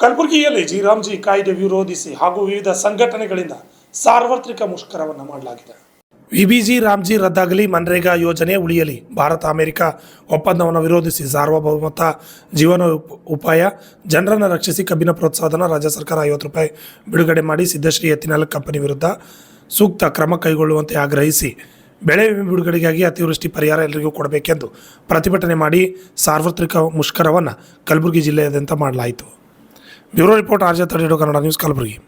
ಕಲಬುರಗಿಯಲ್ಲಿ ಜಿರಾಮ್ಜಿ ಕಾಯ್ದೆ ವಿರೋಧಿಸಿ ಹಾಗೂ ವಿವಿಧ ಸಂಘಟನೆಗಳಿಂದ ಸಾರ್ವತ್ರಿಕ ಮುಷ್ಕರವನ್ನು ಮಾಡಲಾಗಿದೆ. ವಿಬಿಜಿ ರಾಮ್ಜಿ ರದ್ದಾಗಲಿ, ಮನ್ರೇಗಾ ಯೋಜನೆ ಉಳಿಯಲಿ, ಭಾರತ ಅಮೆರಿಕ ಒಪ್ಪಂದವನ್ನು ವಿರೋಧಿಸಿ ಸಾರ್ವಭೌಮತ ಜೀವನ ಉಪಾಯ ಜನರನ್ನು ರಕ್ಷಿಸಿ ಕಬ್ಬಿನ ಪ್ರೋತ್ಸಾಹಧನ ರಾಜ್ಯ ಸರ್ಕಾರ ₹50 ಬಿಡುಗಡೆ ಮಾಡಿ ಸಿದ್ದಶ್ರೀ ಎತ್ತಿನಲ್ ಕಂಪನಿ ವಿರುದ್ಧ ಸೂಕ್ತ ಕ್ರಮ ಕೈಗೊಳ್ಳುವಂತೆ ಆಗ್ರಹಿಸಿ ಬೆಳೆ ವಿಮೆ ಬಿಡುಗಡೆಗಾಗಿ ಅತಿವೃಷ್ಟಿ ಪರಿಹಾರ ಎಲ್ಲರಿಗೂ ಕೊಡಬೇಕೆಂದು ಪ್ರತಿಭಟನೆ ಮಾಡಿ ಸಾರ್ವತ್ರಿಕ ಮುಷ್ಕರವನ್ನು ಕಲಬುರಗಿ ಜಿಲ್ಲೆಯಾದ್ಯಂತ ಮಾಡಲಾಯಿತು. Bureau report RJ 32 Kannada news Kalaburagi.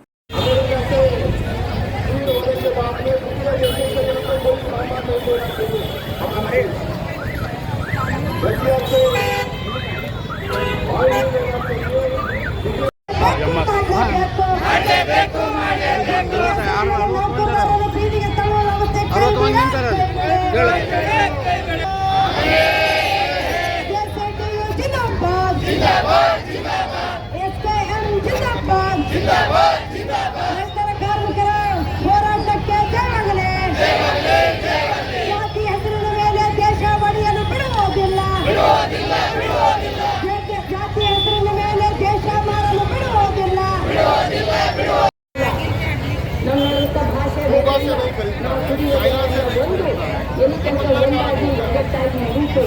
ರೈತರ ಕಾರ್ಮಿಕರ ಹೋರಾಟಕ್ಕೆ ಜಯವಾಗಲಿ. ಜಾತಿ ಹೆಸರಿನ ಮೇಲೆ ದೇಶ ಒಡೆಯಲು ಬಿಡುವುದಿಲ್ಲ. ಜಾತಿ ಹೆಸರಿನ ಮೇಲೆ ದೇಶ ಮಾಡಲು ಬಿಡುವುದಿಲ್ಲ. ನಮ್ಮ ರೈತ ಭಾಷೆ ನಾವು ಕುಡಿಯುವುದು ಎಲ್ಲಿ ತನಕ ಒಂದಾಗಿ ಒಗ್ಗಟ್ಟಾಗಿ ನಿಂತು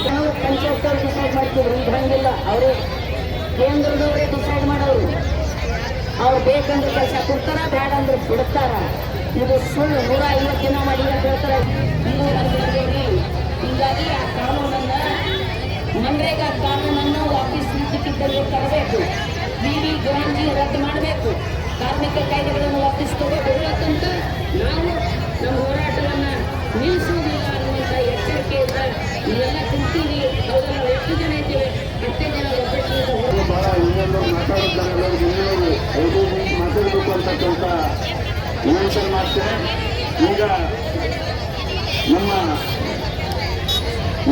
ನಾವು ಪಂಚಾಯತ್ ಡಿಸೈಡ್ ಮಾಡ್ತಿದ್ರು. ಈಗ ಹಂಗಿಲ್ಲ, ಅವರೇ ಕೇಂದ್ರದವರೇ ಡಿಸೈಡ್ ಮಾಡೋರು. ಅವ್ರು ಬೇಕಂದ್ರೆ ಕೆಲಸ ಕೊಡ್ತಾರ, ಬೇಡ ಅಂದ್ರೆ ಬಿಡ್ತಾರ. ಇದು ಸುಳ್ಳು. 150 ದಿನ ಮಾಡಿ ಅಂತ ಹೇಳ್ತಾರೆ. ಹೀಗಾಗಿ ಆ ಕಾನೂನನ್ನ, ಮನ್ರೇಗಾ ಕಾನೂನನ್ನು ವಾಪಸ್ ನೀತಿಕಿದ್ದಲ್ಲಿ ತರಬೇಕು. ವಿವಿ ರಾಮ್ಜಿ ರದ್ದು ಮಾಡಬೇಕು. ಕಾರ್ಮಿಕ ಕಾಯ್ದೆಗಳನ್ನು ವಾಪಸ್ ತಗೋಬೇಕಂತ ನಾವು ನಮ್ಮ ಹೋರಾಟವನ್ನು ನಿಲ್ಲಿಸುವುದಿಲ್ಲ ಅನ್ನುವಂಥ ಎಚ್ಚರಿಕೆಯಿಂದ ನೀವೆಲ್ಲ ಕುಂತೀವಿ. ಅವುಗಳ ಎಷ್ಟು ಜನ ಇದ್ದೇವೆ ಅಷ್ಟೇ ಜನ ಬಹಳ ಇನ್ನೊಂದು ಮಾತಾಡಬೇಕು ಅಂತಕ್ಕಂಥ ವಿನಂತಿ ಮಾಡ್ತೇನೆ. ಈಗ ನಮ್ಮ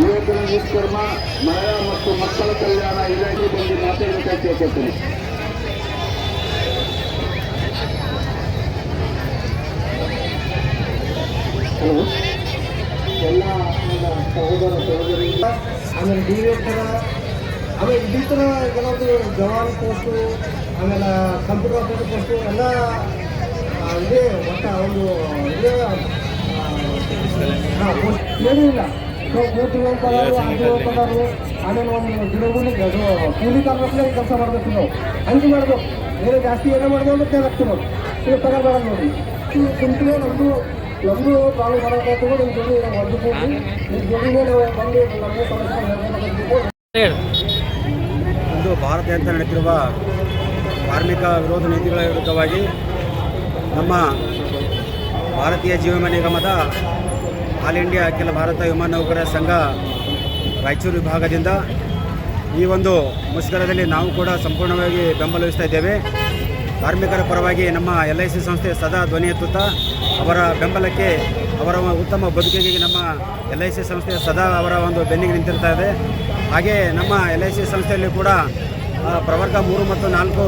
ಯುವಕರ ನಿಷ್ಕರ್ಮ ಮಹಿಳಾ ಮತ್ತು ಮಕ್ಕಳ ಕಲ್ಯಾಣ ಇಲಾಖೆ ಬಂದು ಮಾತಾಡಬೇಕಾಗಿ ಕೇಳ್ಕೊಳ್ತೇನೆ. ಎಲ್ಲ ಸಹೋದರ ಸಹೋದರಿಯಿಂದ ಆಮೇಲೆ ಡಿರೇಕ್ಟರ, ಆಮೇಲೆ ಇನ್ನಿತರ ಕೆಲವೊಂದು ಜವಾನ್ ಪೋಸ್ಟು, ಆಮೇಲೆ ಕಂಪ್ಯೂಟರ್ ಆಪರೇಟರ್ ಪೋಸ್ಟು ಎಲ್ಲ ಇದೇ ಒಟ್ಟ ಒಂದು ಇದೇ ಏನೂ ಇಲ್ಲ. 3 ತಿಂಗಳು ಪಗಾರು, 6 ತಿಂಗಳು ಪಗಾರು, ಆಮೇಲೆ ಒಂದು ಗಿಡಗಳಿಗೆ ಅದು ಕೂಲಿ ಕಾರ್ಮಿಕರೇ ಕೆಲಸ ಮಾಡಬೇಕು. ನಾವು ಹಂಗೆ ಮಾಡಬೇಕು. ಬೇರೆ ಜಾಸ್ತಿ ಏನೋ ಮಾಡಿದೆ ಅಂದ್ರೆ ಕೇಳಿ ಹಾಕ್ತೀವಿ ನಾವು. ಇದು ಪಗಾರ ಬರೋದು ನೋಡಿ. ಕುಂತಲೇ ನಮ್ಮದು ಪ್ರಾಬ್ಲಮ್ ಬರೋದು. ನಿಮ್ಮ ಜೊತೆ ನಾವು ಹೊಂದಿಕೊಂಡು ನಿಮ್ಮ ಜೊತೆಗೆ ನಾವು ಬಂದು ನಮ್ಮ ಸಮಸ್ಯೆ ಇಂದು ಭಾರತಾದ್ಯಂತ ನಡೆಯುತ್ತಿರುವ ಕಾರ್ಮಿಕ ವಿರೋಧ ನೀತಿಗಳ ವಿರುದ್ಧವಾಗಿ ನಮ್ಮ ಭಾರತೀಯ ಜೀವವಿಮಾ ನಿಗಮದ ಆಲ್ ಇಂಡಿಯಾ ಅಖಿಲ ಭಾರತ ವಿಮಾನ ನೌಕರರ ಸಂಘ ರಾಯಚೂರು ವಿಭಾಗದಿಂದ ಈ ಒಂದು ಮುಷ್ಕರದಲ್ಲಿ ನಾವು ಕೂಡ ಸಂಪೂರ್ಣವಾಗಿ ಬೆಂಬಲಿಸ್ತಾ ಇದ್ದೇವೆ. ಕಾರ್ಮಿಕರ ಪರವಾಗಿ ನಮ್ಮ LIC ಸಂಸ್ಥೆ ಸದಾ ಧ್ವನಿ ಎತ್ತುತ್ತಾ ಅವರ ಬೆಂಬಲಕ್ಕೆ, ಅವರ ಉತ್ತಮ ಬದುಕಿಗೆ ನಮ್ಮ LIC ಸಂಸ್ಥೆ ಸದಾ ಅವರ ಒಂದು ಬೆನ್ನಿಗೆ ನಿಂತಿರ್ತಾ ಇದೆ. ಹಾಗೆ ನಮ್ಮ LIC ಸಂಸ್ಥೆಯಲ್ಲಿ ಕೂಡ ಪ್ರವರ್ಗ 3 ಮತ್ತು 4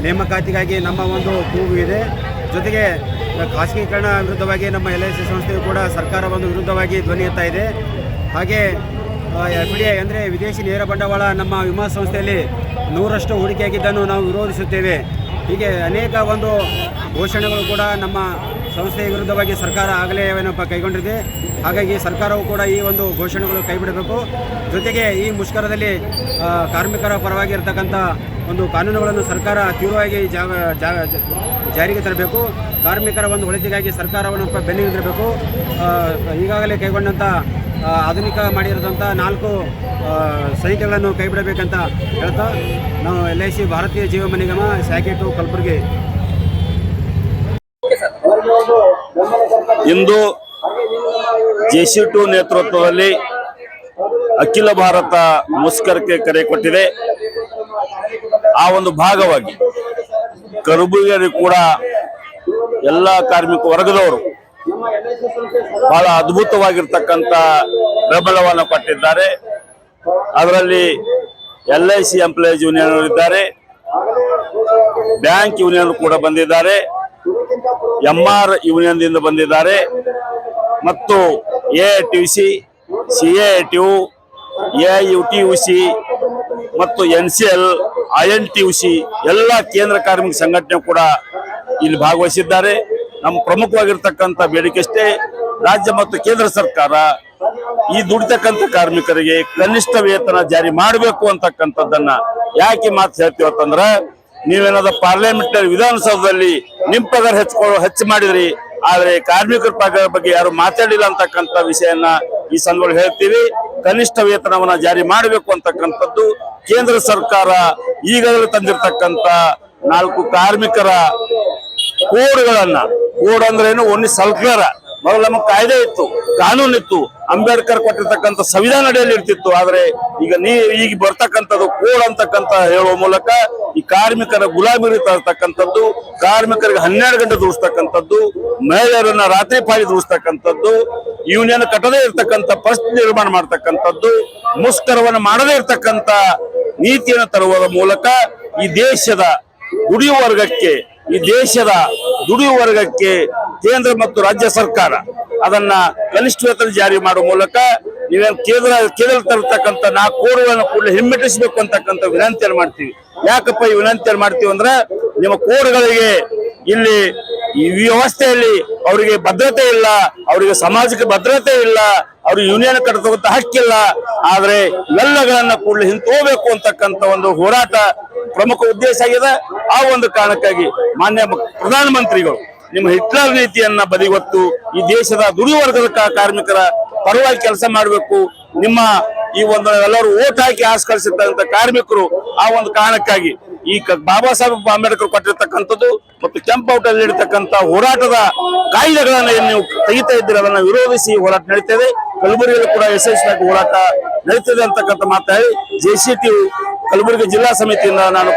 ನೇಮಕಾತಿಗಾಗಿ ನಮ್ಮ ಒಂದು ಕೂಗು ಇದೆ. ಜೊತೆಗೆ ಖಾಸಗೀಕರಣ ವಿರುದ್ಧವಾಗಿ ನಮ್ಮ LIC ಸಂಸ್ಥೆಯು ಕೂಡ ಸರ್ಕಾರ ಒಂದು ವಿರುದ್ಧವಾಗಿ ಧ್ವನಿ ಎತ್ತಾ ಇದೆ. ಹಾಗೆ FDI ಅಂದರೆ ವಿದೇಶಿ ನೇರ ಬಂಡವಾಳ ನಮ್ಮ ವಿಮಾ ಸಂಸ್ಥೆಯಲ್ಲಿ 100% ಹೂಡಿಕೆಯಾಗಿದ್ದನ್ನು ನಾವು ವಿರೋಧಿಸುತ್ತೇವೆ. ಹೀಗೆ ಅನೇಕ ಒಂದು ಘೋಷಣೆಗಳು ಕೂಡ ನಮ್ಮ ಸಂಸ್ಥೆಯ ವಿರುದ್ಧವಾಗಿ ಸರ್ಕಾರ ಆಗಲೇ ಏನಪ್ಪ ಕೈಗೊಂಡಿದೆ. ಹಾಗಾಗಿ ಸರ್ಕಾರವು ಕೂಡ ಈ ಒಂದು ಘೋಷಣೆಗಳು ಕೈಬಿಡಬೇಕು. ಜೊತೆಗೆ ಈ ಮುಷ್ಕರದಲ್ಲಿ ಕಾರ್ಮಿಕರ ಪರವಾಗಿ ಇರತಕ್ಕಂಥ ಒಂದು ಕಾನೂನುಗಳನ್ನು ಸರ್ಕಾರ ತೀವ್ರವಾಗಿ ಜಾರಿಗೆ ತರಬೇಕು. ಕಾರ್ಮಿಕರ ಒಂದು ಒಳಿತಿಗಾಗಿ ಸರ್ಕಾರವನ್ನು ಬೆನ್ನಿಗೆ ನಿಲ್ಲಬೇಕು. ಈಗಾಗಲೇ ಕೈಗೊಂಡಂಥ ಆಧುನಿಕ ಮಾಡಿರೋದಂಥ 4 ಸಂಹಿತೆಗಳನ್ನು ಕೈಬಿಡಬೇಕಂತ ಹೇಳ್ತಾ ನಾವು LIC ಭಾರತೀಯ ಜೀವವಿಮಾ ನಿಗಮ ಶಾಖೆ 2 ಕಲಬುರಗಿ. ಇಂದು JC2 ನೇತೃತ್ವದಲ್ಲಿ ಅಖಿಲ ಭಾರತ ಮುಷ್ಕರಕ್ಕೆ ಕರೆ ಕೊಟ್ಟಿದೆ. ಆ ಒಂದು ಭಾಗವಾಗಿ ಕಲಬುರಗಿಯಲ್ಲಿ ಕೂಡ ಎಲ್ಲ ಕಾರ್ಮಿಕ ವರ್ಗದವರು ಬಹಳ ಅದ್ಭುತವಾಗಿರ್ತಕ್ಕಂಥ ಬೆಂಬಲವನ್ನು ಕೊಟ್ಟಿದ್ದಾರೆ. ಅದರಲ್ಲಿ LIC ಎಂಪ್ಲಾಯೀಸ್ ಯೂನಿಯನ್ ಇದ್ದಾರೆ, ಬ್ಯಾಂಕ್ ಯೂನಿಯನ್ ಕೂಡ ಬಂದಿದ್ದಾರೆ, MR ಯೂನಿಯನ್ ದಿಂದ ಬಂದಿದ್ದಾರೆ ಮತ್ತು AITC, CATU, AIUTUC ಮತ್ತು NCL, INTUC ಎಲ್ಲ ಕೇಂದ್ರ ಕಾರ್ಮಿಕ ಸಂಘಟನೆ ಕೂಡ ಇಲ್ಲಿ ಭಾಗವಹಿಸಿದ್ದಾರೆ. ನಮ್ಮ ಪ್ರಮುಖವಾಗಿರ್ತಕ್ಕಂಥ ಬೇಡಿಕೆ ಅಷ್ಟೇ, ರಾಜ್ಯ ಮತ್ತು ಕೇಂದ್ರ ಸರ್ಕಾರ ಈ ದುಡಿತಕ್ಕಂಥ ಕಾರ್ಮಿಕರಿಗೆ ಕನಿಷ್ಠ ವೇತನ ಜಾರಿ ಮಾಡಬೇಕು ಅಂತಕ್ಕಂಥದ್ದನ್ನ ಯಾಕೆ ಮಾತು ಹೇಳ್ತೀವಿ ಅಂತಂದ್ರ, ನೀವೇನಾದ ಪಾರ್ಲಿಮೆಂಟ್ ವಿಧಾನಸೌಧದಲ್ಲಿ ನಿಮ್ ಪಗಾರ ಹೆಚ್ಚು ಮಾಡಿದ್ರಿ, ಆದ್ರೆ ಕಾರ್ಮಿಕರ ಪಗಾರ ಬಗ್ಗೆ ಯಾರು ಮಾತಾಡಿಲ್ಲ ಅಂತಕ್ಕಂಥ ವಿಷಯನ ಈ ಸಂದರ್ಭದಲ್ಲಿ ಹೇಳ್ತೀವಿ. ಕನಿಷ್ಠ ವೇತನವನ್ನ ಜಾರಿ ಮಾಡಬೇಕು ಅಂತಕ್ಕಂಥದ್ದು ಕೇಂದ್ರ ಸರ್ಕಾರ ಈಗಾಗಲೇ ತಂದಿರತಕ್ಕಂತ 4 ಕಾರ್ಮಿಕರ ಕೋಡ್ ಅಂದ್ರೇನು, ಒಂದು ಸರ್ಕಾರ ಮೊದಲು ನಮಗೆ ಕಾಯ್ದೆ ಇತ್ತು, ಕಾನೂನು ಇತ್ತು, ಅಂಬೇಡ್ಕರ್ ಕೊಟ್ಟಿರ್ತಕ್ಕಂಥ ಸಂವಿಧಾನ ಅಡಿಯಲ್ಲಿ ಇರ್ತಿತ್ತು. ಆದ್ರೆ ಈಗ ಬರ್ತಕ್ಕಂಥದ್ದು ಕೋಡ್ ಅಂತಕ್ಕಂಥ ಹೇಳುವ ಮೂಲಕ ಈ ಕಾರ್ಮಿಕರ ಗುಲಾಮಿ ತರ್ತಕ್ಕಂಥದ್ದು, ಕಾರ್ಮಿಕರಿಗೆ 12 ಗಂಟೆ ದುಡಿಸ್ತಕ್ಕಂಥದ್ದು, ಮಹಿಳೆಯರನ್ನ ರಾತ್ರಿ ಪಾಳಿ ದುಡಿಸ್ತಕ್ಕಂಥದ್ದು, ಯೂನಿಯನ್ ಕಟ್ಟದೇ ಇರ್ತಕ್ಕಂಥ ಪರಿಸ್ಥಿತಿ ನಿರ್ಮಾಣ ಮಾಡ್ತಕ್ಕಂಥದ್ದು, ಮುಷ್ಕರವನ್ನು ಮಾಡದೇ ಇರ್ತಕ್ಕಂಥ ನೀತಿಯನ್ನು ತರುವುದರ ಮೂಲಕ ಈ ದೇಶದ ದುಡಿಯುವ ವರ್ಗಕ್ಕೆ ಕೇಂದ್ರ ಮತ್ತು ರಾಜ್ಯ ಸರ್ಕಾರ ಅದನ್ನ ಕನಿಷ್ಠ ವೇತನ ಜಾರಿ ಮಾಡುವ ಮೂಲಕ ನೀವೇನು ಕೇಂದ್ರ ತರತಕ್ಕಂಥ 4 ಕೋಡ್ಗಳನ್ನು ಕೂಡಲೇ ಹಿಮ್ಮೆಟ್ಟಿಸಬೇಕು ಅಂತಕ್ಕಂಥ ವಿನಂತಿಯನ್ನು ಮಾಡ್ತೀವಿ. ಯಾಕಪ್ಪ ಈ ವಿನಂತಿಯನ್ನು ಮಾಡ್ತೀವಿ ಅಂದ್ರೆ, ನಿಮ್ಮ ಕೋಡ್ಗಳಿಗೆ ಇಲ್ಲಿ ಈ ವ್ಯವಸ್ಥೆಯಲ್ಲಿ ಅವರಿಗೆ ಭದ್ರತೆ ಇಲ್ಲ, ಅವರಿಗೆ ಸಾಮಾಜಿಕ ಭದ್ರತೆ ಇಲ್ಲ, ಅವ್ರಿಗೆ ಯೂನಿಯನ್ ಕಟ್ಟತಕ್ಕಂಥ ಹಕ್ಕಿಲ್ಲ. ಆದ್ರೆ ಇವೆಲ್ಲಗಳನ್ನ ಕೂಡಲೇ ಹಿಂತೋಗ್ಬೇಕು ಅಂತಕ್ಕಂಥ ಒಂದು ಹೋರಾಟ ಪ್ರಮುಖ ಉದ್ದೇಶ ಆಗಿದೆ. ಆ ಒಂದು ಕಾರಣಕ್ಕಾಗಿ ಮಾನ್ಯ ಪ್ರಧಾನಮಂತ್ರಿಗಳು ನಿಮ್ಮ ಹಿಟ್ಲರ್ ನೀತಿಯನ್ನ ಬದಿಗೊತ್ತು ಈ ದೇಶದ ದುಡಿಯುವ ವರ್ಗದ ಕಾರ್ಮಿಕರ ಪರವಾಗಿ ಕೆಲಸ ಮಾಡಬೇಕು. ನಿಮ್ಮ ಈ ಒಂದು ಎಲ್ಲರೂ ಓಟ್ ಹಾಕಿ ಆಸ್ಕರಿಸಿರ್ತಕ್ಕಂಥ ಕಾರ್ಮಿಕರು ಆ ಒಂದು ಕಾರಣಕ್ಕಾಗಿ ಈ ಬಾಬಾ ಸಾಹೇಬ್ ಅಂಬೇಡ್ಕರ್ ಕೊಟ್ಟಿರ್ತಕ್ಕಂಥದ್ದು ಮತ್ತು ಕೆಂಪೌಟಲ್ಲಿ ಇರತಕ್ಕಂಥ ಹೋರಾಟದ ಕಾಯ್ದೆಗಳನ್ನ ಏನು ನೀವು ತೆಗಿತಾ ಇದ್ದೀರಿ, ಅದನ್ನ ವಿರೋಧಿಸಿ ಹೋರಾಟ ನಡೀತದೆ. ಕಲಬುರಗಿಯಲ್ಲಿ ಕೂಡ ಯಶಸ್ವಿಯಾಗಿ ಹೋರಾಟ ನಡೀತದೆ ಅಂತಕ್ಕಂಥ ಮಾತಾಡಿ JCTU ಕಲಬುರಗಿ ಜಿಲ್ಲಾ ಸಮಿತಿಯಿಂದ ನಾನು